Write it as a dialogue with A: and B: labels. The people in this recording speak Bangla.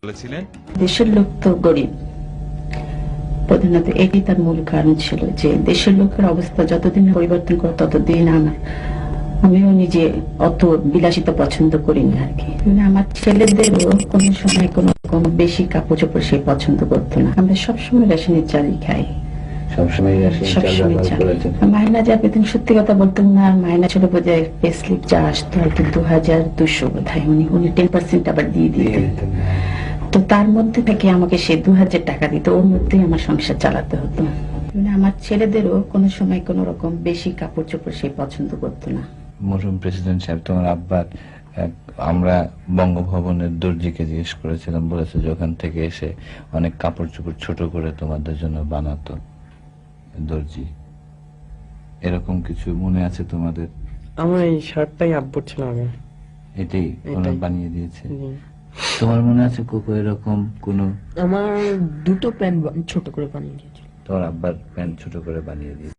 A: বলেছিলেন
B: দেশের লোক তো গরিব, প্রধানত এটি তার মূল কারণ ছিল যে দেশের লোকের অবস্থা যতদিন পরিবর্তন করে ততদিন আমিও নিজে অত বিলাসিতা পছন্দ করি না আর কি। মানে আমার ছেলেদেরও কোনো সময় কোনো বেশি কাপড় চোপড় সে পছন্দ করতো না। আমরা সবসময় রেশনের চালই খাই,
C: সবসময়
B: মাইনা যা পেতেন সত্যি কথা বলতেন না। মাইনা ছিল বোধহয় পে স্লিপ যা আসতো আর কি 2200 বোধহয়, উনি 10% আবার দিয়ে দিতেন। তো তার মধ্যে থেকে আমাকে সে 2000 টাকা দিত, ওর মধ্যেই আমার সংসার চালাতে হতো। মানে আমার ছেলেদেরও কোনো সময় কোন রকম বেশি কাপড় চোপড় সে পছন্দ করতো না।
C: মরহুম প্রেসিডেন্ট সাহেব, তোমার আব্বার আমরা বঙ্গভবনের দর্জিকে জিজ্ঞেস করেছিলাম, বলেছে যে ওখান থেকে এসে অনেক কাপড় চোপড় ছোট করে তোমাদের জন্য বানাতো দর্জি। এরকম কিছু মনে আছে তোমাদের?
D: আমার এই শার্টটাই আব্বুর ছিল আগে,
C: এটাই ওনার বানিয়ে দিয়েছে।
D: জি।
C: তোমার মনে আছে কোকো এরকম কোন?
E: আমার দুটো প্যান্ট ছোট করে বানিয়ে দিয়েছিল।
C: তোমার আব্বার প্যান্ট ছোট করে বানিয়ে দিয়েছে।